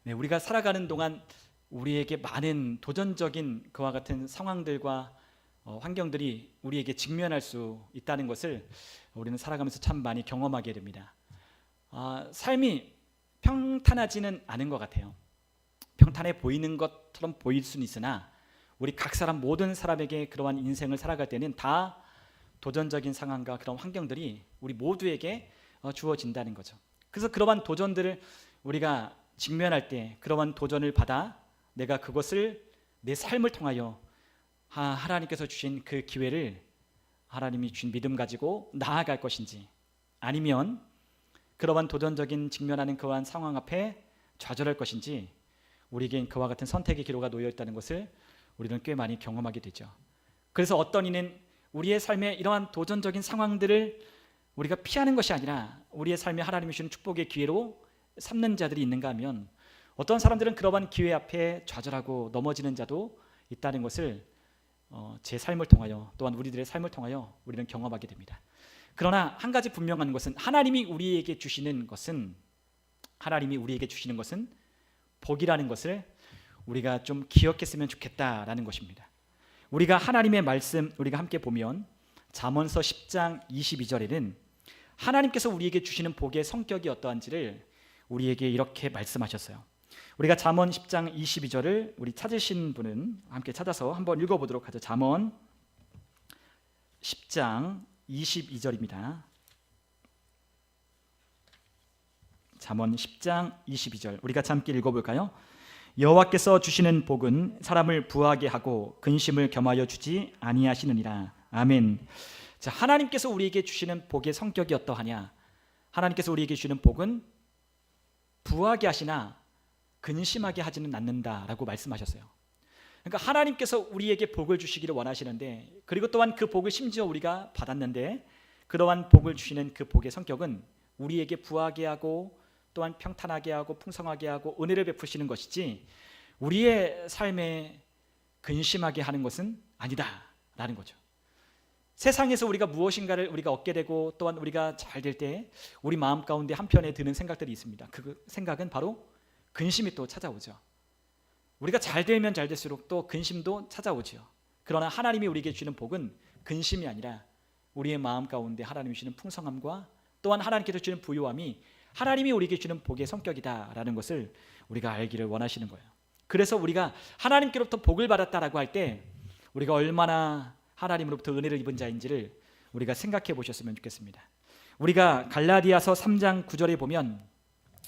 네, 우리가 살아가는 동안 우리에게 많은 도전적인 그와 같은 상황들과 환경들이 우리에게 직면할 수 있다는 것을 우리는 살아가면서 참 많이 경험하게 됩니다. 삶이 평탄하지는 않은 것 같아요. 평탄해 보이는 것처럼 보일 수는 있으나 우리 각 사람 모든 사람에게 그러한 인생을 살아갈 때는 다 도전적인 상황과 그런 환경들이 우리 모두에게 주어진다는 거죠. 그래서 그러한 도전들을 우리가 직면할 때 그러한 도전을 받아 내가 그것을 내 삶을 통하여 하나님께서 주신 그 기회를 하나님이 주신 믿음 가지고 나아갈 것인지, 아니면 그러한 도전적인 직면하는 그러한 상황 앞에 좌절할 것인지, 우리에겐 그와 같은 선택의 기로가 놓여 있다는 것을 우리는 꽤 많이 경험하게 되죠. 그래서 어떤 이는 우리의 삶에 이러한 도전적인 상황들을 우리가 피하는 것이 아니라 우리의 삶에 하나님이 주신 축복의 기회로 삼는 자들이 있는가 하면, 어떤 사람들은 그러한 기회 앞에 좌절하고 넘어지는 자도 있다는 것을 제 삶을 통하여, 또한 우리들의 삶을 통하여 우리는 경험하게 됩니다. 그러나 한 가지 분명한 것은 하나님이 우리에게 주시는 것은 복이라는 것을 우리가 좀 기억했으면 좋겠다라는 것입니다. 우리가 하나님의 말씀 우리가 함께 보면 잠언서 10장 22절에는 하나님께서 우리에게 주시는 복의 성격이 어떠한지를 우리에게 이렇게 말씀하셨어요. 우리가 잠언 10장 22절을 우리 찾으신 분은 함께 찾아서 한번 읽어보도록 하죠. 잠언 10장 22절입니다. 잠언 10장 22절 우리가 함께 읽어볼까요? 여호와께서 주시는 복은 사람을 부하게 하고 근심을 겸하여 주지 아니하시느니라. 아멘. 자, 하나님께서 우리에게 주시는 복의 성격이 어떠하냐? 하나님께서 우리에게 주시는 복은 부하게 하시나 근심하게 하지는 않는다라고 말씀하셨어요. 그러니까 하나님께서 우리에게 복을 주시기를 원하시는데, 그리고 또한 그 복을 심지어 우리가 받았는데, 그러한 복을 주시는 그 복의 성격은 우리에게 부하게 하고 또한 평탄하게 하고 풍성하게 하고 은혜를 베푸시는 것이지 우리의 삶에 근심하게 하는 것은 아니다라는 거죠. 세상에서 우리가 무엇인가를 우리가 얻게 되고 또한 우리가 잘 될 때 우리 마음 가운데 한편에 드는 생각들이 있습니다. 그 생각은 바로 근심이 또 찾아오죠. 우리가 잘 되면 잘 될수록 또 근심도 찾아오죠. 그러나 하나님이 우리에게 주는 복은 근심이 아니라 우리의 마음 가운데 하나님이 주시는 풍성함과 또한 하나님께서 주시는 부요함이 하나님이 우리에게 주는 복의 성격이다라는 것을 우리가 알기를 원하시는 거예요. 그래서 우리가 하나님께로부터 복을 받았다라고 할 때 우리가 얼마나 하나님으로부터 은혜를 입은 자인지를 우리가 생각해 보셨으면 좋겠습니다. 우리가 갈라디아서 3장 9절에 보면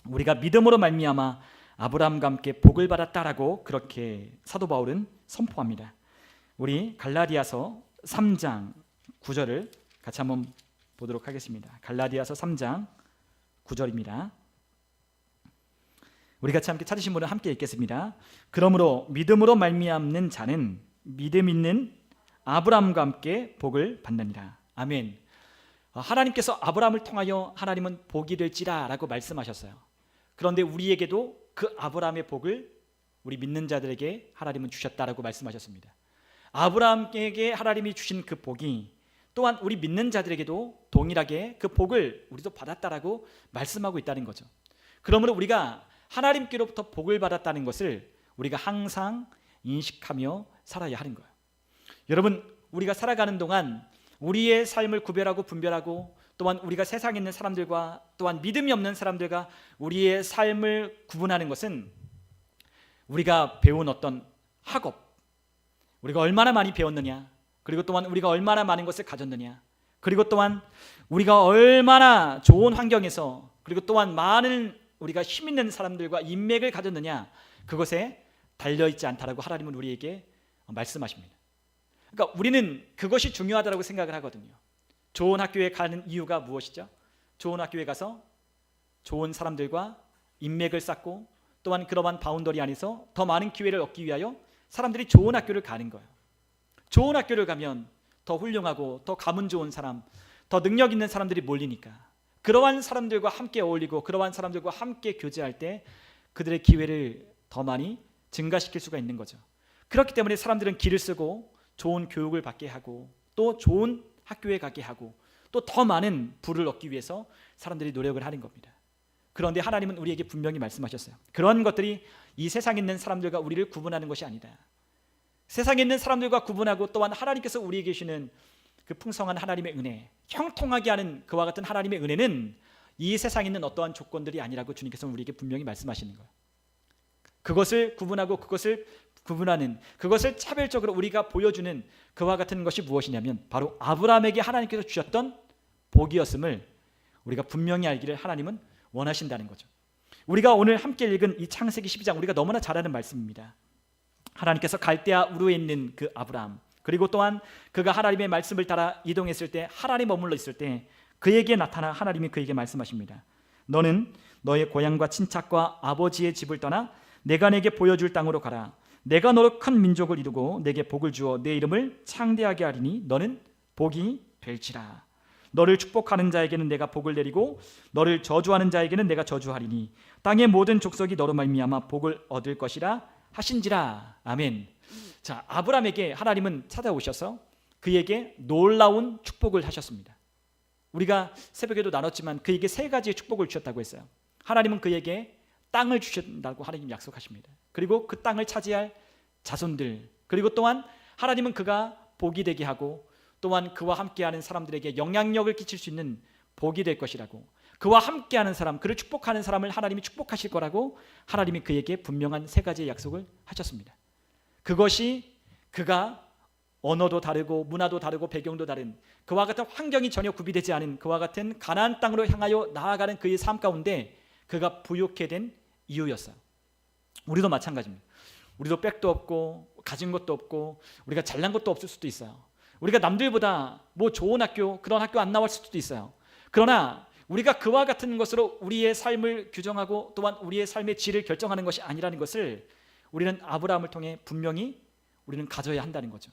우리가 믿음으로 말미암아 아브라함과 함께 복을 받았다라고 그렇게 사도 바울은 선포합니다. 우리 갈라디아서 3장 9절을 같이 한번 보도록 하겠습니다. 갈라디아서 3장 9절입니다. 우리 같이 함께 찾으신 분은 함께 읽겠습니다. 그러므로 믿음으로 말미암는 자는 믿음 있는 아브라함과 함께 복을 받느니라. 아멘. 하나님께서 아브라함을 통하여 하나님은 복이 될지라 라고 말씀하셨어요. 그런데 우리에게도 그 아브라함의 복을 우리 믿는 자들에게 하나님은 주셨다라고 말씀하셨습니다. 아브라함에게 하나님이 주신 그 복이 또한 우리 믿는 자들에게도 동일하게 그 복을 우리도 받았다라고 말씀하고 있다는 거죠. 그러므로 우리가 하나님께로부터 복을 받았다는 것을 우리가 항상 인식하며 살아야 하는 거예요. 여러분, 우리가 살아가는 동안 우리의 삶을 구별하고 분별하고 또한 우리가 세상에 있는 사람들과 또한 믿음이 없는 사람들과 우리의 삶을 구분하는 것은 우리가 배운 어떤 학업, 우리가 얼마나 많이 배웠느냐, 그리고 또한 우리가 얼마나 많은 것을 가졌느냐, 그리고 또한 우리가 얼마나 좋은 환경에서 그리고 또한 많은 우리가 힘 있는 사람들과 인맥을 가졌느냐, 그것에 달려있지 않다라고 하나님은 우리에게 말씀하십니다. 그러니까 우리는 그것이 중요하다고 생각을 하거든요. 좋은 학교에 가는 이유가 무엇이죠? 좋은 학교에 가서 좋은 사람들과 인맥을 쌓고 또한 그러한 바운더리 안에서 더 많은 기회를 얻기 위하여 사람들이 좋은 학교를 가는 거예요. 좋은 학교를 가면 더 훌륭하고 더 가문 좋은 사람, 더 능력 있는 사람들이 몰리니까 그러한 사람들과 함께 어울리고 그러한 사람들과 함께 교제할 때 그들의 기회를 더 많이 증가시킬 수가 있는 거죠. 그렇기 때문에 사람들은 길을 쓰고 좋은 교육을 받게 하고 또 좋은 학교에 가게 하고 또 더 많은 부를 얻기 위해서 사람들이 노력을 하는 겁니다. 그런데 하나님은 우리에게 분명히 말씀하셨어요. 그런 것들이 이 세상에 있는 사람들과 우리를 구분하는 것이 아니다. 세상에 있는 사람들과 구분하고 또한 하나님께서 우리에게 주시는 그 풍성한 하나님의 은혜, 형통하게 하는 그와 같은 하나님의 은혜는 이 세상에 있는 어떠한 조건들이 아니라고 주님께서 우리에게 분명히 말씀하시는 거예요. 그것을 구분하고 그것을 구분하는, 그것을 차별적으로 우리가 보여주는 그와 같은 것이 무엇이냐면 바로 아브라함에게 하나님께서 주셨던 복이었음을 우리가 분명히 알기를 하나님은 원하신다는 거죠. 우리가 오늘 함께 읽은 이 창세기 12장, 우리가 너무나 잘 아는 말씀입니다. 하나님께서 갈대아 우르에 있는 그 아브라함, 그리고 또한 그가 하나님의 말씀을 따라 이동했을 때, 하나님 머물러 있을 때 그에게 나타나 하나님이 그에게 말씀하십니다. 너는 너의 고향과 친척과 아버지의 집을 떠나 내가 내게 보여줄 땅으로 가라. 내가 너로 큰 민족을 이루고 내게 복을 주어 내 이름을 창대하게 하리니 너는 복이 될지라. 너를 축복하는 자에게는 내가 복을 내리고 너를 저주하는 자에게는 내가 저주하리니 땅의 모든 족속이 너로 말미암아 복을 얻을 것이라 하신지라. 아멘. 자, 아브라함에게 하나님은 찾아오셔서 그에게 놀라운 축복을 하셨습니다. 우리가 새벽에도 나눴지만 그에게 세 가지의 축복을 주셨다고 했어요. 하나님은 그에게 땅을 주신다고 하나님 약속하십니다. 그리고 그 땅을 차지할 자손들, 그리고 또한 하나님은 그가 복이 되게 하고 또한 그와 함께하는 사람들에게 영향력을 끼칠 수 있는 복이 될 것이라고, 그와 함께하는 사람, 그를 축복하는 사람을 하나님이 축복하실 거라고 하나님이 그에게 분명한 세 가지의 약속을 하셨습니다. 그것이 그가 언어도 다르고 문화도 다르고 배경도 다른, 그와 같은 환경이 전혀 구비되지 않은 그와 같은 가나안 땅으로 향하여 나아가는 그의 삶 가운데 그가 부유케 된 이유였어요. 우리도 마찬가지입니다. 우리도 백도 없고 가진 것도 없고 우리가 잘난 것도 없을 수도 있어요. 우리가 남들보다 뭐 좋은 학교, 그런 학교 안 나왔을 수도 있어요. 그러나 우리가 그와 같은 것으로 우리의 삶을 규정하고 또한 우리의 삶의 질을 결정하는 것이 아니라는 것을 우리는 아브라함을 통해 분명히 우리는 가져야 한다는 거죠.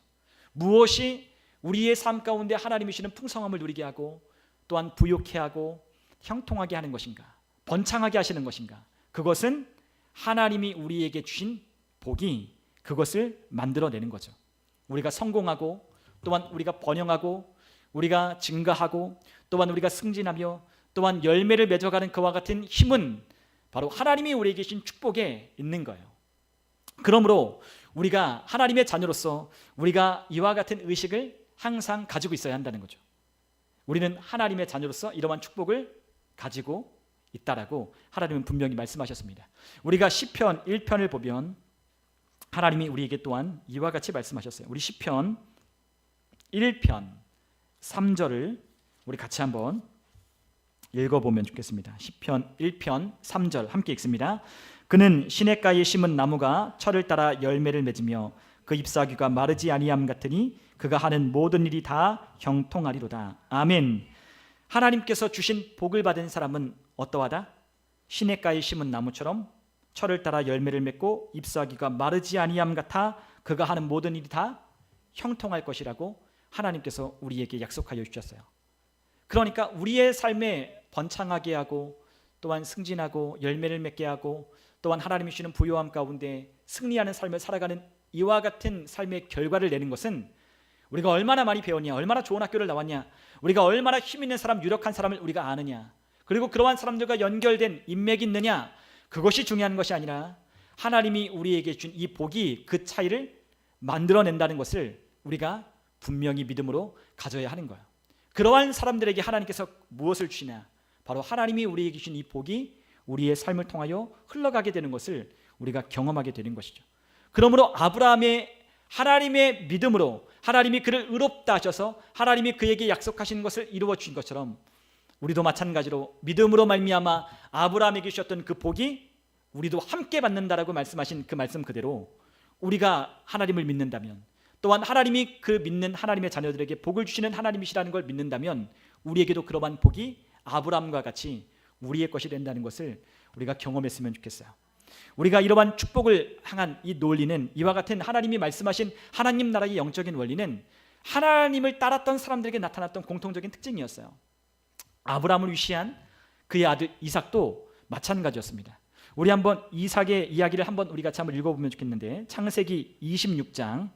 무엇이 우리의 삶 가운데 하나님이 주시는 풍성함을 누리게 하고 또한 부욕해 하고 형통하게 하는 것인가, 번창하게 하시는 것인가, 그것은 하나님이 우리에게 주신 복이 그것을 만들어내는 거죠. 우리가 성공하고 또한 우리가 번영하고 우리가 증가하고 또한 우리가 승진하며 또한 열매를 맺어가는 그와 같은 힘은 바로 하나님이 우리에게 주신 축복에 있는 거예요. 그러므로 우리가 하나님의 자녀로서 우리가 이와 같은 의식을 항상 가지고 있어야 한다는 거죠. 우리는 하나님의 자녀로서 이러한 축복을 가지고 있다라고 하나님은 분명히 말씀하셨습니다. 우리가 시편 1편을 보면 하나님이 우리에게 또한 이와 같이 말씀하셨어요. 우리 시편 1편 3절을 우리 같이 한번 읽어보면 좋겠습니다. 시편 1편 3절 함께 읽습니다. 그는 시냇가에 심은 나무가 철을 따라 열매를 맺으며 그 잎사귀가 마르지 아니함 같으니 그가 하는 모든 일이 다 형통하리로다. 아멘. 하나님께서 주신 복을 받은 사람은 어떠하다? 시냇가에 심은 나무처럼 철을 따라 열매를 맺고 잎사귀가 마르지 아니함 같아 그가 하는 모든 일이 다 형통할 것이라고 하나님께서 우리에게 약속하여 주셨어요. 그러니까 우리의 삶에 번창하게 하고 또한 승진하고 열매를 맺게 하고 또한 하나님이 주시는 부요함 가운데 승리하는 삶을 살아가는 이와 같은 삶의 결과를 내는 것은 우리가 얼마나 많이 배웠냐, 얼마나 좋은 학교를 나왔냐, 우리가 얼마나 힘 있는 사람, 유력한 사람을 우리가 아느냐, 그리고 그러한 사람들과 연결된 인맥이 있느냐, 그것이 중요한 것이 아니라 하나님이 우리에게 준 이 복이 그 차이를 만들어낸다는 것을 우리가 분명히 믿음으로 가져야 하는 거예요. 그러한 사람들에게 하나님께서 무엇을 주시냐, 바로 하나님이 우리에게 주신 이 복이 우리의 삶을 통하여 흘러가게 되는 것을 우리가 경험하게 되는 것이죠. 그러므로 아브라함의 하나님의 믿음으로 하나님이 그를 의롭다 하셔서 하나님이 그에게 약속하신 것을 이루어 주신 것처럼 우리도 마찬가지로 믿음으로 말미암아 아브라함에게 주셨던 그 복이 우리도 함께 받는다라고 말씀하신 그 말씀 그대로 우리가 하나님을 믿는다면, 또한 하나님이 그 믿는 하나님의 자녀들에게 복을 주시는 하나님이시라는 걸 믿는다면 우리에게도 그러한 복이 아브라함과 같이 우리의 것이 된다는 것을 우리가 경험했으면 좋겠어요. 우리가 이러한 축복을 향한 이 논리는, 이와 같은 하나님이 말씀하신 하나님 나라의 영적인 원리는 하나님을 따랐던 사람들에게 나타났던 공통적인 특징이었어요. 아브라함을 위시한 그의 아들 이삭도 마찬가지였습니다. 우리 한번 이삭의 이야기를 한번 우리 같이 한번 읽어보면 좋겠는데, 창세기 26장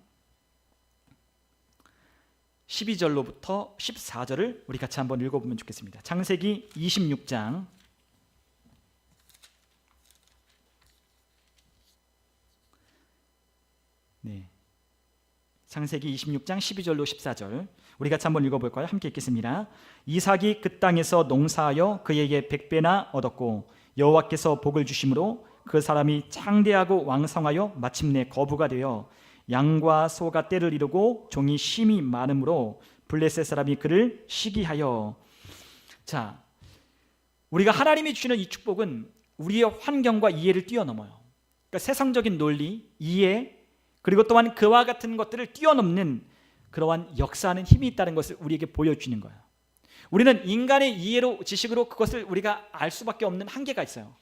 12절로부터 14절을 우리 같이 한번 읽어보면 좋겠습니다. 창세기 26장 네. 창세기 26장 12절로 14절 우리 같이 한번 읽어볼까요? 함께 읽겠습니다. 이삭이 그 땅에서 농사하여 그에게 100배나 얻었고 여호와께서 복을 주심으로 그 사람이 창대하고 왕성하여 마침내 거부가 되어 양과 소가 떼를 이루고 종이 심이 많으므로 블레셋 사람이 그를 시기하여. 자, 우리가 하나님이 주시는 이 축복은 우리의 환경과 이해를 뛰어넘어요. 그러니까 세상적인 논리, 이해, 그리고 또한 그와 같은 것들을 뛰어넘는 그러한 역사하는 힘이 있다는 것을 우리에게 보여주는 거예요. 우리는 인간의 이해로, 지식으로 그것을 우리가 알 수밖에 없는 한계가 있어요.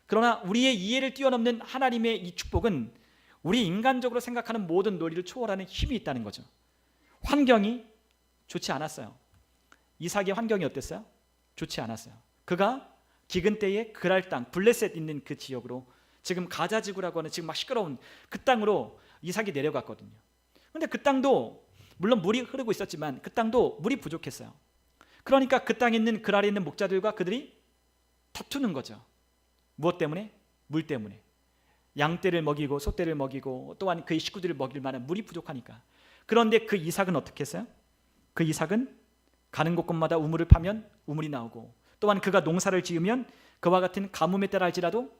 그러나 우리의 이해를 뛰어넘는 하나님의 이 축복은 우리 인간적으로 생각하는 모든 논리를 초월하는 힘이 있다는 거죠. 환경이 좋지 않았어요. 이삭의 환경이 어땠어요? 좋지 않았어요. 그가 기근 때에 그랄 땅, 블레셋 있는 그 지역으로, 지금 가자 지구라고 하는 지금 막 시끄러운 그 땅으로 이삭이 내려갔거든요. 그런데 그 땅도 물론 물이 흐르고 있었지만 그 땅도 물이 부족했어요. 그러니까 그 땅에 있는 그랄에 있는 목자들과 그들이 다투는 거죠. 무엇 때문에? 물 때문에. 양떼를 먹이고 소떼를 먹이고 또한 그의 식구들을 먹일 만한 물이 부족하니까. 그런데 그 이삭은 어떻게 했어요? 그 이삭은 가는 곳곳마다 우물을 파면 우물이 나오고, 또한 그가 농사를 지으면 그와 같은 가뭄에 따라 할지라도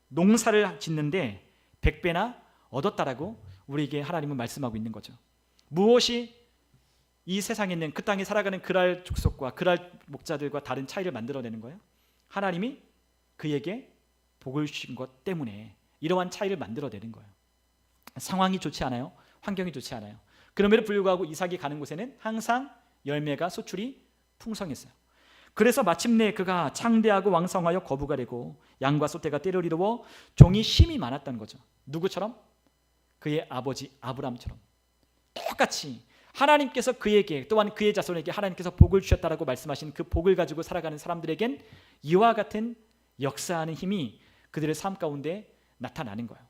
농사를 짓는데 100배나 얻었다라고 우리에게 하나님은 말씀하고 있는 거죠. 무엇이 이 세상에 있는 그 땅에 살아가는 그랄 족속과 그랄 목자들과 다른 차이를 만들어내는 거예요? 하나님이 그에게 복을 주신 것 때문에 이러한 차이를 만들어내는 거예요. 상황이 좋지 않아요. 환경이 좋지 않아요. 그럼에도 불구하고 이삭이 가는 곳에는 항상 열매가 소출이 풍성했어요. 그래서 마침내 그가 창대하고 왕성하여 거부가 되고 양과 소떼가 떼를 이루어 종이 심이 많았다는 거죠. 누구처럼? 그의 아버지 아브라함처럼. 똑같이 하나님께서 그에게 또한 그의 자손에게 하나님께서 복을 주셨다라고 말씀하신 그 복을 가지고 살아가는 사람들에겐 이와 같은 역사하는 힘이 그들의 삶 가운데 나타나는 거예요.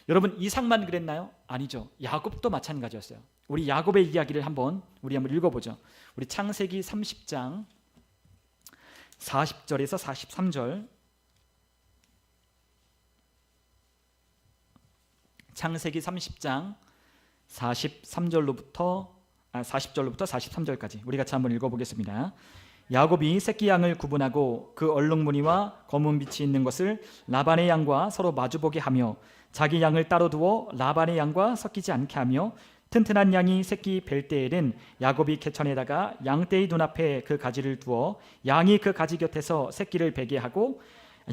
여러분, 이삭만 그랬나요? 아니죠. 야곱도 마찬가지였어요. 우리 야곱의 이야기를 한번 읽어보죠. 우리 창세기 30장 40절에서 43절. 창세기 30장 40절로부터 43절까지 우리 같이 한번 읽어보겠습니다. 야곱이 새끼 양을 구분하고 그 얼룩무늬와 검은 빛이 있는 것을 라반의 양과 서로 마주보게 하며 자기 양을 따로 두어 라반의 양과 섞이지 않게 하며 튼튼한 양이 새끼 뵐 때에는 야곱이 개천에다가 양떼의 눈앞에 그 가지를 두어 양이 그 가지 곁에서 새끼를 베게 하고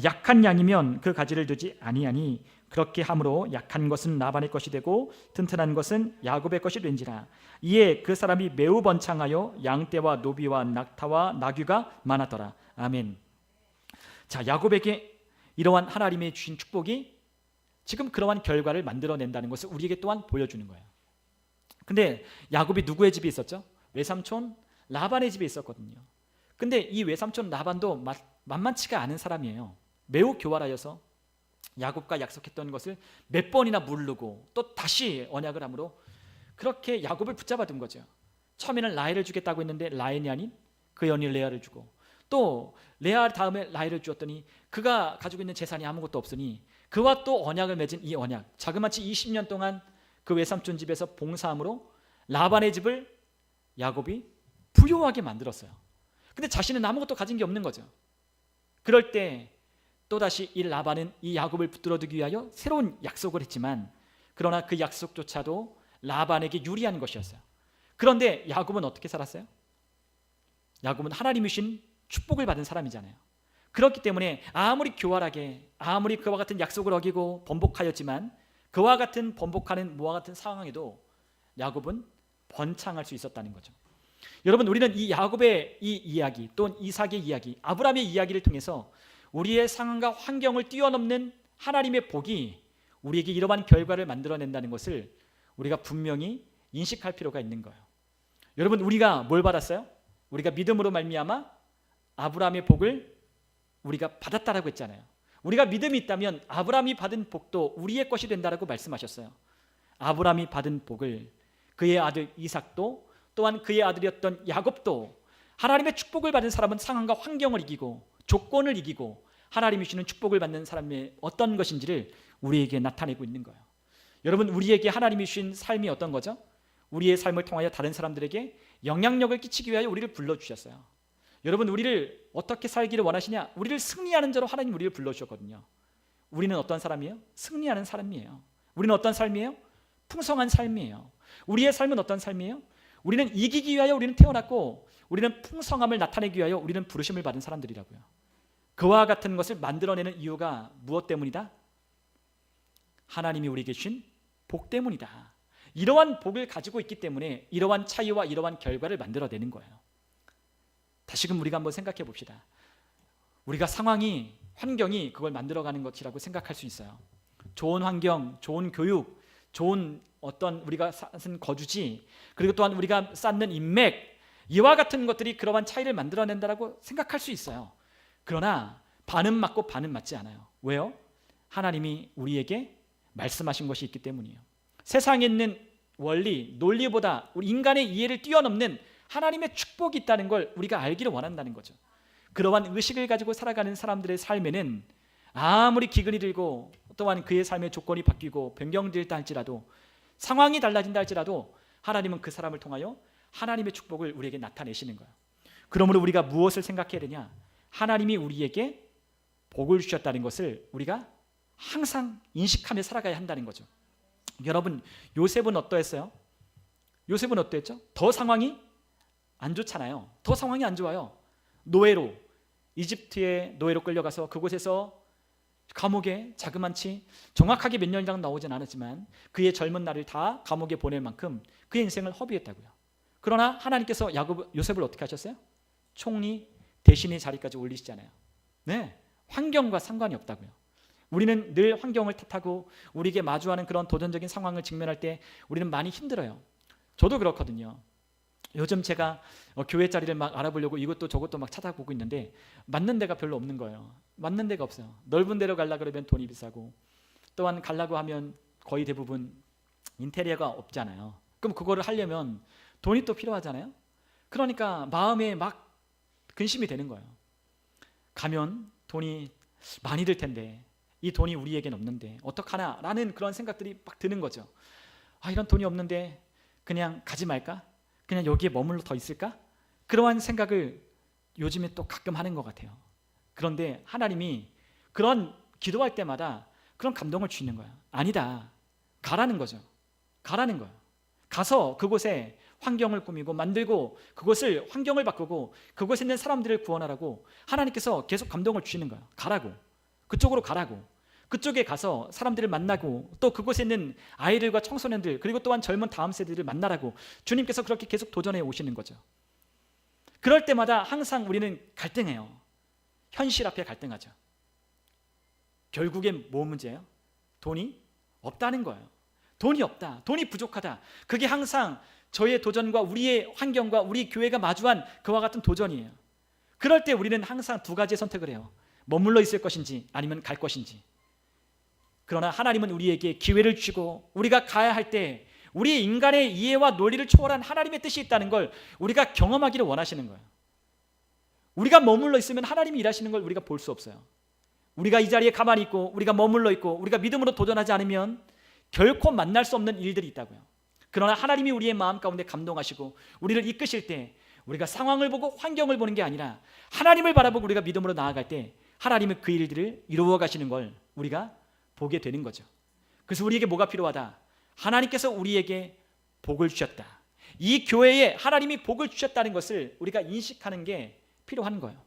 약한 양이면 그 가지를 두지 아니하니 그렇게 함으로 약한 것은 라반의 것이 되고 튼튼한 것은 야곱의 것이 된지라. 이에 그 사람이 매우 번창하여 양떼와 노비와 낙타와 나귀가 많았더라. 아멘. 자, 야곱에게 이러한 하나님의 주신 축복이 지금 그러한 결과를 만들어낸다는 것을 우리에게 또한 보여주는 거예요. 근데 야곱이 누구의 집에 있었죠? 외삼촌 라반의 집에 있었거든요. 근데 이 외삼촌 라반도 만만치가 않은 사람이에요. 매우 교활하여서 야곱과 약속했던 것을 몇 번이나 모르고 또 다시 언약을 함으로 그렇게 야곱을 붙잡아둔 거죠. 처음에는 라헬을 주겠다고 했는데 라헬이 아닌 그 연인 레아를 주고, 또 레아 다음에 라헬을 주었더니 그가 가지고 있는 재산이 아무것도 없으니 그와 또 언약을 맺은 이 언약, 자그마치 20년 동안 그 외삼촌 집에서 봉사함으로 라반의 집을 야곱이 부유하게 만들었어요. 근데 자신은 아무것도 가진 게 없는 거죠. 그럴 때 또다시 이 라반은 이 야곱을 붙들어두기 위하여 새로운 약속을 했지만, 그러나 그 약속조차도 라반에게 유리한 것이었어요. 그런데 야곱은 어떻게 살았어요? 야곱은 하나님이 주신 축복을 받은 사람이잖아요. 그렇기 때문에 아무리 교활하게, 아무리 그와 같은 약속을 어기고 번복하였지만 그와 같은 번복하는 모와 같은 상황에도 야곱은 번창할 수 있었다는 거죠. 여러분, 우리는 이 야곱의 이 이야기, 또는 이삭의 이야기, 아브라함의 이야기를 통해서 우리의 상황과 환경을 뛰어넘는 하나님의 복이 우리에게 이러한 결과를 만들어낸다는 것을 우리가 분명히 인식할 필요가 있는 거예요. 여러분, 우리가 뭘 받았어요? 우리가 믿음으로 말미암아 아브라함의 복을 우리가 받았다라고 했잖아요. 우리가 믿음이 있다면 아브라함이 받은 복도 우리의 것이 된다라고 말씀하셨어요. 아브라함이 받은 복을 그의 아들 이삭도, 또한 그의 아들이었던 야곱도, 하나님의 축복을 받은 사람은 상황과 환경을 이기고 조건을 이기고 하나님이 주시는 축복을 받는 사람의 어떤 것인지를 우리에게 나타내고 있는 거예요. 여러분, 우리에게 하나님이 주신 삶이 어떤 거죠? 우리의 삶을 통하여 다른 사람들에게 영향력을 끼치기 위하여 우리를 불러주셨어요. 여러분, 우리를 어떻게 살기를 원하시냐? 우리를 승리하는 자로 하나님 우리를 불러주셨거든요. 우리는 어떤 사람이에요? 승리하는 사람이에요. 우리는 어떤 삶이에요? 풍성한 삶이에요. 우리의 삶은 어떤 삶이에요? 우리는 이기기 위하여 우리는 태어났고, 우리는 풍성함을 나타내기 위하여 우리는 부르심을 받은 사람들이라고요. 그와 같은 것을 만들어내는 이유가 무엇 때문이다? 하나님이 우리에게 주신 복 때문이다. 이러한 복을 가지고 있기 때문에 이러한 차이와 이러한 결과를 만들어내는 거예요. 다시금 우리가 한번 생각해 봅시다. 우리가 상황이, 환경이 그걸 만들어가는 것이라고 생각할 수 있어요. 좋은 환경, 좋은 교육, 좋은 어떤 우리가 쌓은 거주지, 그리고 또한 우리가 쌓는 인맥, 이와 같은 것들이 그러한 차이를 만들어낸다라고 생각할 수 있어요. 그러나 반은 맞고 반은 맞지 않아요. 왜요? 하나님이 우리에게 말씀하신 것이 있기 때문이에요. 세상에 있는 원리, 논리보다 우리 인간의 이해를 뛰어넘는 하나님의 축복이 있다는 걸 우리가 알기를 원한다는 거죠. 그러한 의식을 가지고 살아가는 사람들의 삶에는 아무리 기근이 들고 또한 그의 삶의 조건이 바뀌고 변경된다 할지라도, 상황이 달라진다 할지라도 하나님은 그 사람을 통하여 하나님의 축복을 우리에게 나타내시는 거예요. 그러므로 우리가 무엇을 생각해야 되냐? 하나님이 우리에게 복을 주셨다는 것을 우리가 항상 인식하며 살아가야 한다는 거죠. 여러분, 요셉은 어떠했어요? 요셉은 어떠했죠? 더 상황이 안 좋잖아요. 더 상황이 안 좋아요. 노예로, 이집트의 노예로 끌려가서 그곳에서 감옥에 자그만치 정확하게 몇 년이랑 나오진 않았지만 그의 젊은 날을 다 감옥에 보낼 만큼 그의 인생을 허비했다고요. 그러나 하나님께서 요셉을 어떻게 하셨어요? 총리 대신의 자리까지 올리시잖아요. 네, 환경과 상관이 없다고요. 우리는 늘 환경을 탓하고 우리에게 마주하는 그런 도전적인 상황을 직면할 때 우리는 많이 힘들어요. 저도 그렇거든요. 요즘 제가 교회 자리를 막 알아보려고 이것도 저것도 막 찾아보고 있는데 맞는 데가 별로 없는 거예요. 맞는 데가 없어요. 넓은 데로 가려고 그러면 돈이 비싸고, 또한 가려고 하면 거의 대부분 인테리어가 없잖아요. 그럼 그거를 하려면 돈이 또 필요하잖아요. 그러니까 마음에 막 근심이 되는 거예요. 가면 돈이 많이 들 텐데 이 돈이 우리에겐 없는데 어떡하나 라는 그런 생각들이 막 드는 거죠. 아, 이런 돈이 없는데 그냥 가지 말까? 그냥 여기에 머물러 더 있을까? 그러한 생각을 요즘에 또 가끔 하는 것 같아요. 그런데 하나님이 그런 기도할 때마다 그런 감동을 주시는 거야. 아니다, 가라는 거죠. 가라는 거예요. 가서 그곳에 환경을 꾸미고 만들고 그곳을 환경을 바꾸고 그곳에 있는 사람들을 구원하라고 하나님께서 계속 감동을 주시는 거예요. 가라고, 그쪽으로 가라고. 그쪽에 가서 사람들을 만나고 또 그곳에 있는 아이들과 청소년들, 그리고 또한 젊은 다음 세대들을 만나라고 주님께서 그렇게 계속 도전해 오시는 거죠. 그럴 때마다 항상 우리는 갈등해요. 현실 앞에 갈등하죠. 결국엔 뭐 문제예요? 돈이 없다는 거예요. 돈이 없다, 돈이 부족하다. 그게 항상 저의 도전과 우리의 환경과 우리 교회가 마주한 그와 같은 도전이에요. 그럴 때 우리는 항상 두 가지의 선택을 해요. 머물러 있을 것인지 아니면 갈 것인지. 그러나 하나님은 우리에게 기회를 주시고 우리가 가야 할 때 우리 인간의 이해와 논리를 초월한 하나님의 뜻이 있다는 걸 우리가 경험하기를 원하시는 거예요. 우리가 머물러 있으면 하나님이 일하시는 걸 우리가 볼 수 없어요. 우리가 이 자리에 가만히 있고 우리가 머물러 있고 우리가 믿음으로 도전하지 않으면 결코 만날 수 없는 일들이 있다고요. 그러나 하나님이 우리의 마음 가운데 감동하시고 우리를 이끄실 때 우리가 상황을 보고 환경을 보는 게 아니라 하나님을 바라보고 우리가 믿음으로 나아갈 때 하나님은 그 일들을 이루어 가시는 걸 우리가 보게 되는 거죠. 그래서 우리에게 뭐가 필요하다? 하나님께서 우리에게 복을 주셨다. 이 교회에 하나님이 복을 주셨다는 것을 우리가 인식하는 게 필요한 거예요.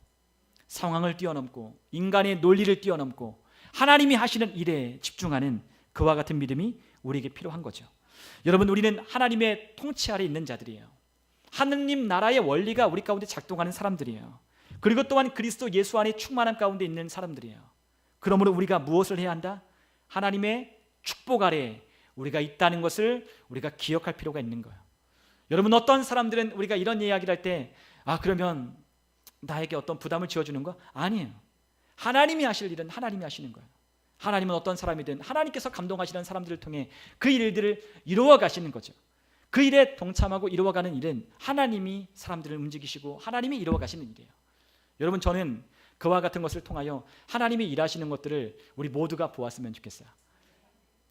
상황을 뛰어넘고 인간의 논리를 뛰어넘고 하나님이 하시는 일에 집중하는 그와 같은 믿음이 우리에게 필요한 거죠. 여러분, 우리는 하나님의 통치 아래 있는 자들이에요. 하느님 나라의 원리가 우리 가운데 작동하는 사람들이에요. 그리고 또한 그리스도 예수 안에 충만한 가운데 있는 사람들이에요. 그러므로 우리가 무엇을 해야 한다? 하나님의 축복 아래 우리가 있다는 것을 우리가 기억할 필요가 있는 거예요. 여러분, 어떤 사람들은 우리가 이런 이야기를 할 때 그러면 나에게 어떤 부담을 지어주는 거? 아니에요. 하나님이 하실 일은 하나님이 하시는 거예요. 하나님은 어떤 사람이든 하나님께서 감동하시는 사람들을 통해 그 일들을 이루어 가시는 거죠. 그 일에 동참하고 이루어가는 일은 하나님이 사람들을 움직이시고 하나님이 이루어 가시는 일이에요. 여러분, 저는 그와 같은 것을 통하여 하나님이 일하시는 것들을 우리 모두가 보았으면 좋겠어요.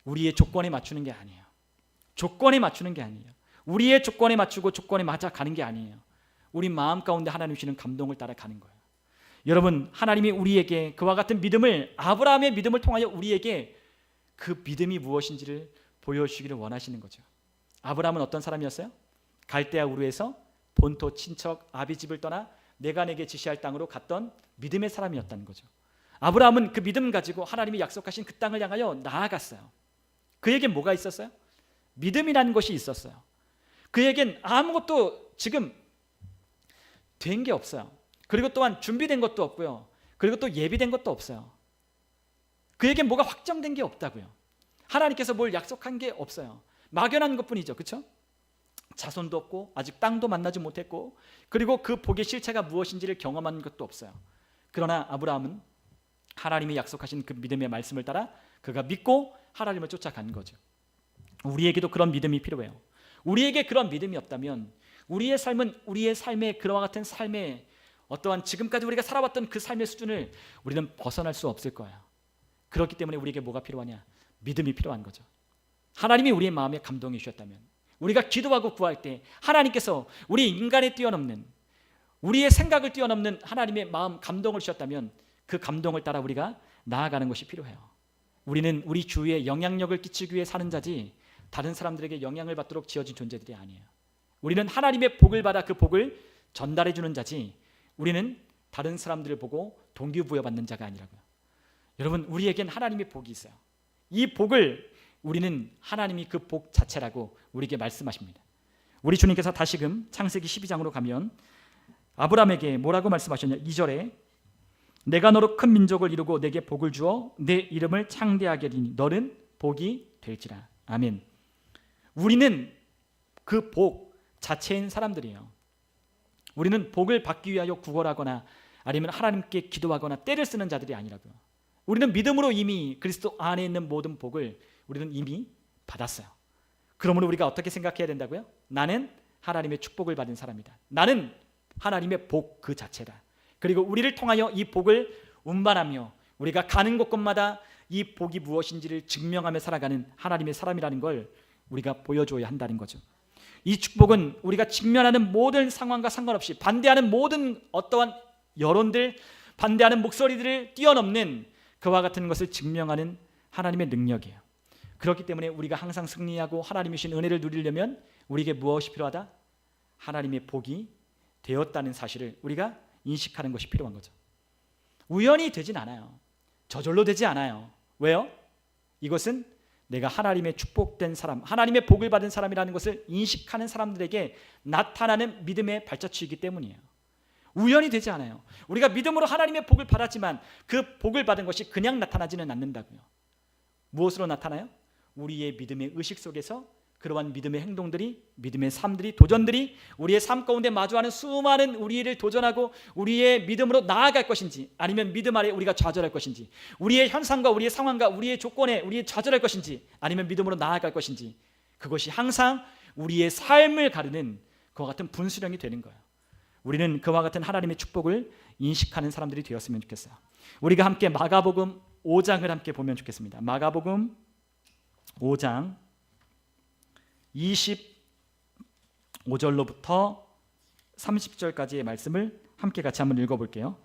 우리의 조건에 맞추는 게 아니에요. 조건에 맞추는 게 아니에요. 우리의 조건에 맞추고 조건에 맞아 가는 게 아니에요. 우리 마음 가운데 하나님 주시는 감동을 따라 가는 거예요. 여러분, 하나님이 우리에게 그와 같은 믿음을, 아브라함의 믿음을 통하여 우리에게 그 믿음이 무엇인지를 보여주시기를 원하시는 거죠. 아브라함은 어떤 사람이었어요? 갈대아 우르에서 본토 친척 아비 집을 떠나 내가 내게 지시할 땅으로 갔던 믿음의 사람이었다는 거죠. 아브라함은 그 믿음 가지고 하나님이 약속하신 그 땅을 향하여 나아갔어요. 그에겐 뭐가 있었어요? 믿음이라는 것이 있었어요. 그에겐 아무것도 지금 된 게 없어요. 그리고 또한 준비된 것도 없고요. 그리고 또 예비된 것도 없어요. 그에겐 뭐가 확정된 게 없다고요. 하나님께서 뭘 약속한 게 없어요. 막연한 것뿐이죠. 그렇죠? 자손도 없고 아직 땅도 만나지 못했고, 그리고 그 복의 실체가 무엇인지를 경험한 것도 없어요. 그러나 아브라함은 하나님이 약속하신 그 믿음의 말씀을 따라 그가 믿고 하나님을 쫓아간 거죠. 우리에게도 그런 믿음이 필요해요. 우리에게 그런 믿음이 없다면 우리의 삶은 우리의 삶의 그와 같은 삶의 어떠한 지금까지 우리가 살아왔던 그 삶의 수준을 우리는 벗어날 수 없을 거예요. 그렇기 때문에 우리에게 뭐가 필요하냐? 믿음이 필요한 거죠. 하나님이 우리의 마음에 감동이 주셨다면, 우리가 기도하고 구할 때 하나님께서 우리 인간에 뛰어넘는, 우리의 생각을 뛰어넘는 하나님의 마음 감동을 주셨다면 그 감동을 따라 우리가 나아가는 것이 필요해요. 우리는 우리 주위에 영향력을 끼치기 위해 사는 자지 다른 사람들에게 영향을 받도록 지어진 존재들이 아니에요. 우리는 하나님의 복을 받아 그 복을 전달해 주는 자지 우리는 다른 사람들을 보고 동기부여받는 자가 아니라고요. 여러분, 우리에겐 하나님의 복이 있어요. 이 복을 우리는 하나님이 그 복 자체라고 우리에게 말씀하십니다. 우리 주님께서 다시금 창세기 12장으로 가면 아브라함에게 뭐라고 말씀하셨냐? 2절에 내가 너로 큰 민족을 이루고 내게 복을 주어 내 이름을 창대하게 하리니 너는 복이 될지라. 아멘. 우리는 그 복 자체인 사람들이에요. 우리는 복을 받기 위하여 구걸하거나 아니면 하나님께 기도하거나 때를 쓰는 자들이 아니라고요. 우리는 믿음으로 이미 그리스도 안에 있는 모든 복을 우리는 이미 받았어요. 그러므로 우리가 어떻게 생각해야 된다고요? 나는 하나님의 축복을 받은 사람이다. 나는 하나님의 복 그 자체다. 그리고 우리를 통하여 이 복을 운반하며 우리가 가는 곳곳마다 이 복이 무엇인지를 증명하며 살아가는 하나님의 사람이라는 걸 우리가 보여줘야 한다는 거죠. 이 축복은 우리가 직면하는 모든 상황과 상관없이 반대하는 모든 어떠한 여론들, 반대하는 목소리들을 뛰어넘는 그와 같은 것을 증명하는 하나님의 능력이에요. 그렇기 때문에 우리가 항상 승리하고 하나님이 주신 은혜를 누리려면 우리에게 무엇이 필요하다? 하나님의 복이 되었다는 사실을 우리가 인식하는 것이 필요한 거죠. 우연히 되진 않아요. 저절로 되지 않아요. 왜요? 이것은 내가 하나님의 축복된 사람, 하나님의 복을 받은 사람이라는 것을 인식하는 사람들에게 나타나는 믿음의 발자취이기 때문이에요. 우연히 되지 않아요. 우리가 믿음으로 하나님의 복을 받았지만 그 복을 받은 것이 그냥 나타나지는 않는다고요. 무엇으로 나타나요? 우리의 믿음의 의식 속에서 그러한 믿음의 행동들이, 믿음의 삶들이, 도전들이 우리의 삶 가운데 마주하는 수많은 우리를 도전하고 우리의 믿음으로 나아갈 것인지, 아니면 믿음 아래 우리가 좌절할 것인지, 우리의 현상과 우리의 상황과 우리의 조건에 우리의 좌절할 것인지, 아니면 믿음으로 나아갈 것인지, 그것이 항상 우리의 삶을 가르는 그와 같은 분수령이 되는 거예요. 우리는 그와 같은 하나님의 축복을 인식하는 사람들이 되었으면 좋겠어요. 우리가 함께 마가복음 5장을 함께 보면 좋겠습니다. 마가복음 5장 25절로부터 30절까지의 말씀을 함께 같이 한번 읽어볼게요.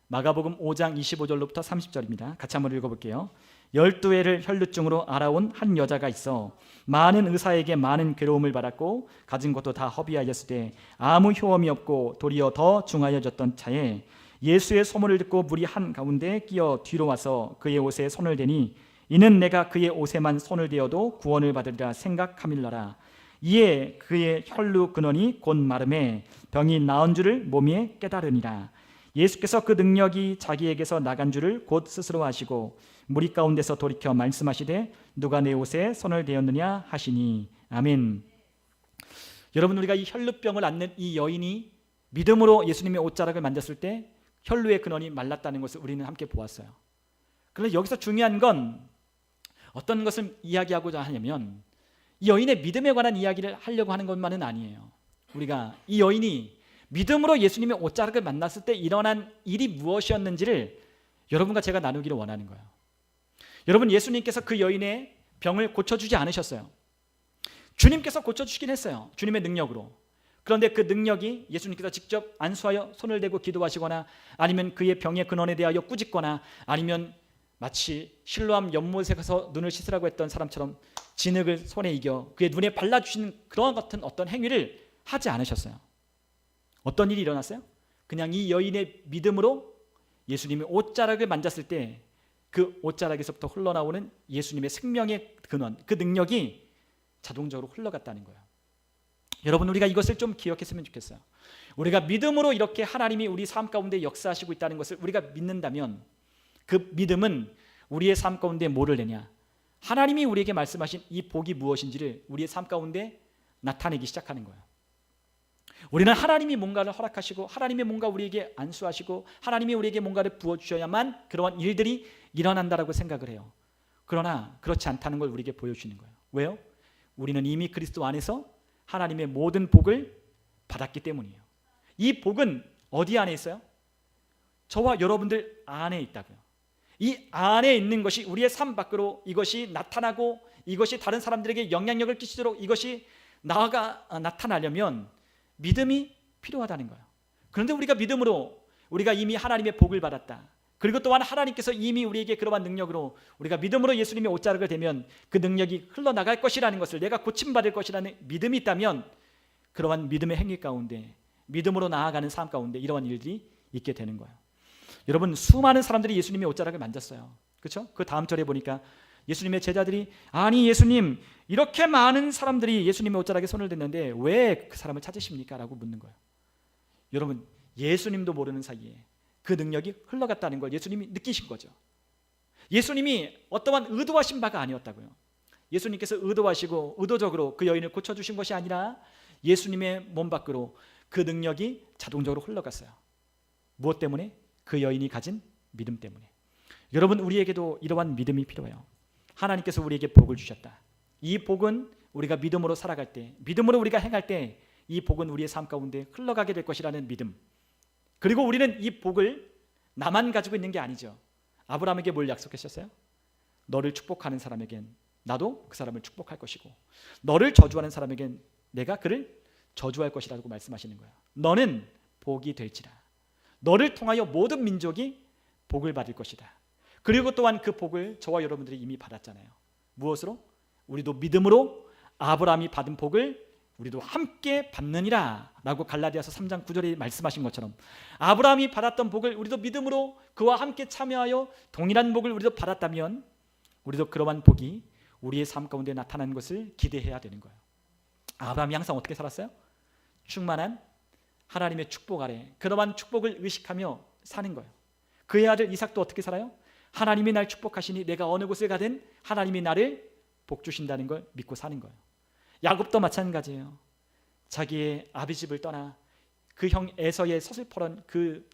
마가복음 5장 25절로부터 30절입니다. 같이 한번 읽어볼게요. 12해를 혈루증으로 알아온 한 여자가 있어 많은 의사에게 많은 괴로움을 받았고 가진 것도 다 허비하였으되 아무 효험이 없고 도리어 더 중하여졌던 차에 예수의 소문을 듣고 무리 한가운데 끼어 뒤로 와서 그의 옷에 손을 대니 이는 내가 그의 옷에만 손을 대어도 구원을 받으리라 생각함일러라. 이에 그의 혈루 근원이 곧 마름에 병이 나은 줄을 몸에 깨달으니라. 예수께서 그 능력이 자기에게서 나간 줄을 곧 스스로 아시고 무리 가운데서 돌이켜 말씀하시되 누가 내 옷에 손을 대었느냐 하시니. 아멘. 여러분, 우리가 이 혈루병을 앓는 이 여인이 믿음으로 예수님의 옷자락을 만졌을 때 혈루의 근원이 말랐다는 것을 우리는 함께 보았어요. 그런데 여기서 중요한 건 어떤 것을 이야기하고자 하냐면 이 여인의 믿음에 관한 이야기를 하려고 하는 것만은 아니에요. 우리가 이 여인이 믿음으로 예수님의 옷자락을 만났을 때 일어난 일이 무엇이었는지를 여러분과 제가 나누기를 원하는 거예요. 여러분, 예수님께서 그 여인의 병을 고쳐주지 않으셨어요. 주님께서 고쳐주시긴 했어요. 주님의 능력으로. 그런데 그 능력이 예수님께서 직접 안수하여 손을 대고 기도하시거나 아니면 그의 병의 근원에 대하여 꾸짖거나 아니면 마치 실로암 연못에 가서 눈을 씻으라고 했던 사람처럼 진흙을 손에 이겨 그의 눈에 발라주시는 그런 같은 어떤 행위를 하지 않으셨어요. 어떤 일이 일어났어요? 그냥 이 여인의 믿음으로 예수님이 옷자락을 만졌을 때 그 옷자락에서부터 흘러나오는 예수님의 생명의 근원, 그 능력이 자동적으로 흘러갔다는 거예요. 여러분, 우리가 이것을 좀 기억했으면 좋겠어요. 우리가 믿음으로 이렇게 하나님이 우리 삶 가운데 역사하시고 있다는 것을 우리가 믿는다면 그 믿음은 우리의 삶 가운데 뭐를 내냐? 하나님이 우리에게 말씀하신 이 복이 무엇인지를 우리의 삶 가운데 나타내기 시작하는 거예요. 우리는 하나님이 뭔가를 허락하시고 하나님이 뭔가 우리에게 안수하시고 하나님이 우리에게 뭔가를 부어주셔야만 그러한 일들이 일어난다라고 생각을 해요. 그러나 그렇지 않다는 걸 우리에게 보여주시는 거예요. 왜요? 우리는 이미 그리스도 안에서 하나님의 모든 복을 받았기 때문이에요. 이 복은 어디 안에 있어요? 저와 여러분들 안에 있다고요. 이 안에 있는 것이 우리의 삶 밖으로 이것이 나타나고 이것이 다른 사람들에게 영향력을 끼치도록 이것이 나타나려면 믿음이 필요하다는 거예요. 그런데 우리가 믿음으로 우리가 이미 하나님의 복을 받았다. 그리고 또한 하나님께서 이미 우리에게 그러한 능력으로 우리가 믿음으로 예수님의 옷자락을 대면 그 능력이 흘러나갈 것이라는 것을 내가 고침받을 것이라는 믿음이 있다면 그러한 믿음의 행위 가운데 믿음으로 나아가는 삶 가운데 이러한 일들이 있게 되는 거예요. 여러분, 수많은 사람들이 예수님의 옷자락을 만졌어요. 그렇죠? 그 다음 절에 보니까 예수님의 제자들이 아니 예수님 이렇게 많은 사람들이 예수님의 옷자락에 손을 댔는데 왜 그 사람을 찾으십니까? 라고 묻는 거예요. 여러분, 예수님도 모르는 사이에 그 능력이 흘러갔다는 걸 예수님이 느끼신 거죠. 예수님이 어떠한 의도하신 바가 아니었다고요. 예수님께서 의도하시고 의도적으로 그 여인을 고쳐주신 것이 아니라 예수님의 몸 밖으로 그 능력이 자동적으로 흘러갔어요. 무엇 때문에? 그 여인이 가진 믿음 때문에. 여러분, 우리에게도 이러한 믿음이 필요해요. 하나님께서 우리에게 복을 주셨다. 이 복은 우리가 믿음으로 살아갈 때, 믿음으로 우리가 행할 때 이 복은 우리의 삶 가운데 흘러가게 될 것이라는 믿음. 그리고 우리는 이 복을 나만 가지고 있는 게 아니죠. 아브라함에게 뭘 약속하셨어요? 너를 축복하는 사람에겐 나도 그 사람을 축복할 것이고 너를 저주하는 사람에겐 내가 그를 저주할 것이라고 말씀하시는 거예요. 너는 복이 될지라. 너를 통하여 모든 민족이 복을 받을 것이다. 그리고 또한 그 복을 저와 여러분들이 이미 받았잖아요. 무엇으로? 우리도 믿음으로 아브라함이 받은 복을 우리도 함께 받느니라 라고 갈라디아서 3장 9절에 말씀하신 것처럼 아브라함이 받았던 복을 우리도 믿음으로 그와 함께 참여하여 동일한 복을 우리도 받았다면 우리도 그러한 복이 우리의 삶 가운데 나타나는 것을 기대해야 되는 거예요. 아브라함이 항상 어떻게 살았어요? 충만한 하나님의 축복 아래 그러한 축복을 의식하며 사는 거예요. 그의 아들 이삭도 어떻게 살아요? 하나님이 날 축복하시니 내가 어느 곳에 가든 하나님이 나를 복 주신다는 걸 믿고 사는 거예요. 야곱도 마찬가지예요. 자기의 아비집을 떠나 그 형 에서의 서슬퍼런 그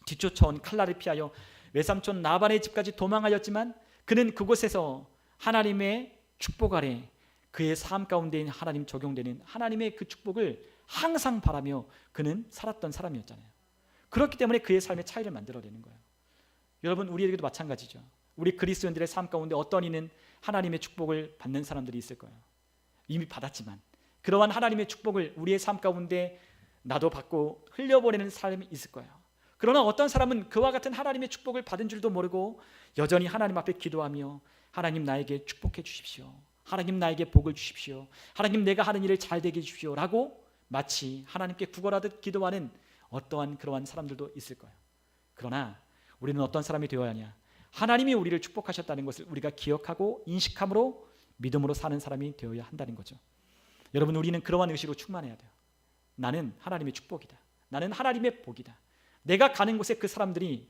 뒤쫓아온 칼날을 피하여 외삼촌 라반의 집까지 도망하였지만 그는 그곳에서 하나님의 축복 아래 그의 삶 가운데 하나님 적용되는 하나님의 그 축복을 항상 바라며 그는 살았던 사람이었잖아요. 그렇기 때문에 그의 삶의 차이를 만들어내는 거예요. 여러분, 우리에게도 마찬가지죠. 우리 그리스도인들의 삶 가운데 어떤 이는 하나님의 축복을 받는 사람들이 있을 거예요. 이미 받았지만 그러한 하나님의 축복을 우리의 삶 가운데 나도 받고 흘려보내는 삶이 있을 거예요. 그러나 어떤 사람은 그와 같은 하나님의 축복을 받은 줄도 모르고 여전히 하나님 앞에 기도하며 하나님 나에게 축복해 주십시오. 하나님 나에게 복을 주십시오. 하나님 내가 하는 일을 잘 되게 해주십시오 라고 마치 하나님께 구걸하듯 기도하는 어떠한 그러한 사람들도 있을 거예요. 그러나 우리는 어떤 사람이 되어야 하냐? 하나님이 우리를 축복하셨다는 것을 우리가 기억하고 인식함으로 믿음으로 사는 사람이 되어야 한다는 거죠. 여러분, 우리는 그러한 의식으로 충만해야 돼요. 나는 하나님의 축복이다. 나는 하나님의 복이다. 내가 가는 곳에 그 사람들이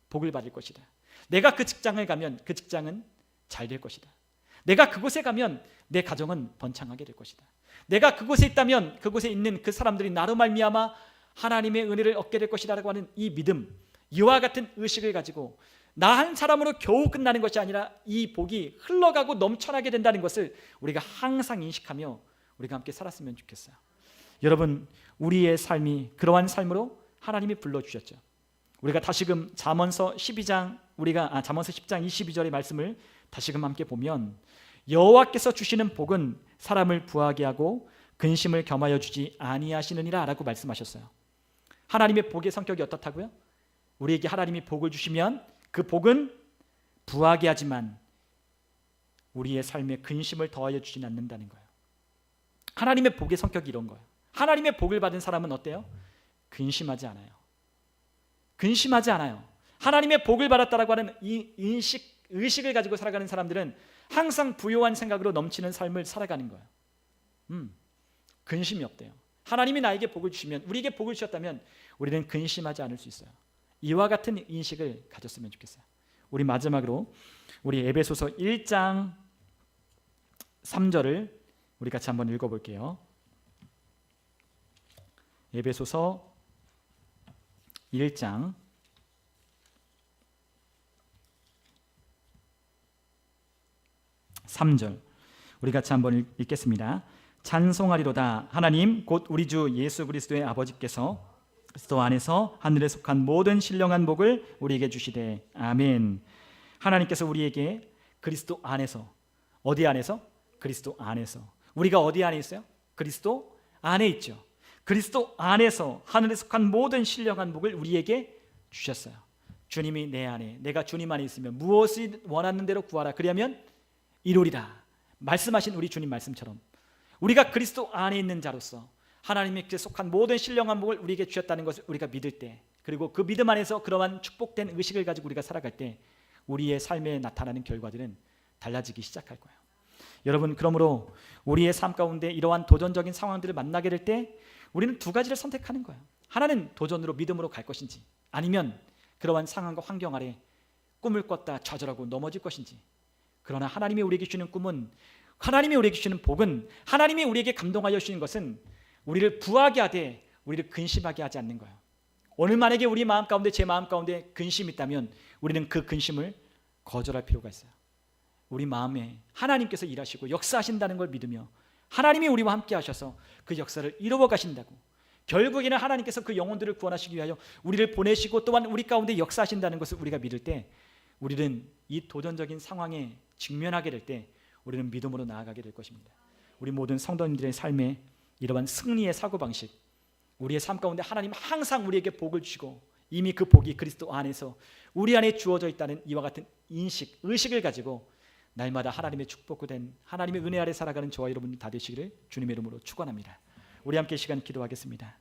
복을 받을 것이다. 내가 그 직장을 가면 그 직장은 잘 될 것이다. 내가 그곳에 가면 내 가정은 번창하게 될 것이다. 내가 그곳에 있다면 그곳에 있는 그 사람들이 나로 말미암아 하나님의 은혜를 얻게 될 것이라고 하는 이 믿음, 이와 같은 의식을 가지고 나 한 사람으로 겨우 끝나는 것이 아니라 이 복이 흘러가고 넘쳐나게 된다는 것을 우리가 항상 인식하며 우리가 함께 살았으면 좋겠어요. 여러분, 우리의 삶이 그러한 삶으로 하나님이 불러주셨죠. 우리가 다시금 잠언서 10장 22절의 말씀을 다시금 함께 보면 여호와께서 주시는 복은 사람을 부하게 하고 근심을 겸하여 주지 아니하시느니라 라고 말씀하셨어요. 하나님의 복의 성격이 어떻다고요? 우리에게 하나님이 복을 주시면 그 복은 부하게 하지만 우리의 삶에 근심을 더하여 주진 않는다는 거예요. 하나님의 복의 성격이 이런 거예요. 하나님의 복을 받은 사람은 어때요? 근심하지 않아요. 근심하지 않아요. 하나님의 복을 받았다라고 하는 이 의식을 가지고 살아가는 사람들은 항상 부요한 생각으로 넘치는 삶을 살아가는 거예요. 근심이 없대요. 하나님이 나에게 복을 주시면, 우리에게 복을 주셨다면 우리는 근심하지 않을 수 있어요. 이와 같은 인식을 가졌으면 좋겠어요. 우리 마지막으로 우리 에베소서 1장 3절을 우리 같이 한번 읽어볼게요. 에베소서 1장 3절 우리 같이 한번 읽겠습니다. 찬송하리로다. 하나님 곧 우리 주 예수 그리스도의 아버지께서 그리스도 안에서 하늘에 속한 모든 신령한 복을 우리에게 주시되 아멘. 하나님께서 우리에게 그리스도 안에서, 어디 안에서? 그리스도 안에서. 우리가 어디 안에 있어요? 그리스도 안에 있죠. 그리스도 안에서 하늘에 속한 모든 신령한 복을 우리에게 주셨어요. 주님이 내 안에, 내가 주님 안에 있으면 무엇이 원하는 대로 구하라 그리하면 이루리라 말씀하신 우리 주님 말씀처럼 우리가 그리스도 안에 있는 자로서 하나님께 속한 모든 신령한 복을 우리에게 주셨다는 것을 우리가 믿을 때, 그리고 그 믿음 안에서 그러한 축복된 의식을 가지고 우리가 살아갈 때 우리의 삶에 나타나는 결과들은 달라지기 시작할 거예요. 여러분, 그러므로 우리의 삶 가운데 이러한 도전적인 상황들을 만나게 될 때 우리는 두 가지를 선택하는 거예요. 하나는 도전으로 믿음으로 갈 것인지, 아니면 그러한 상황과 환경 아래 꿈을 꿨다 좌절하고 넘어질 것인지. 그러나 하나님이 우리에게 주시는 꿈은, 하나님이 우리에게 주시는 복은, 하나님이 우리에게 감동하여 주시는 것은 우리를 부하게 하되 우리를 근심하게 하지 않는 거예요. 오늘 만약에 우리 마음 가운데, 제 마음 가운데 근심이 있다면 우리는 그 근심을 거절할 필요가 있어요. 우리 마음에 하나님께서 일하시고 역사하신다는 걸 믿으며 하나님이 우리와 함께 하셔서 그 역사를 이루어 가신다고, 결국에는 하나님께서 그 영혼들을 구원하시기 위하여 우리를 보내시고 또한 우리 가운데 역사하신다는 것을 우리가 믿을 때 우리는 이 도전적인 상황에 직면하게 될 때 우리는 믿음으로 나아가게 될 것입니다. 우리 모든 성도님들의 삶에 이러한 승리의 사고방식, 우리의 삶 가운데 하나님 항상 우리에게 복을 주시고 이미 그 복이 그리스도 안에서 우리 안에 주어져 있다는 이와 같은 인식, 의식을 가지고 날마다 하나님의 축복된 하나님의 은혜 아래 살아가는 저와 여러분이 다 되시기를 주님의 이름으로 축원합니다. 우리 함께 시간 기도하겠습니다.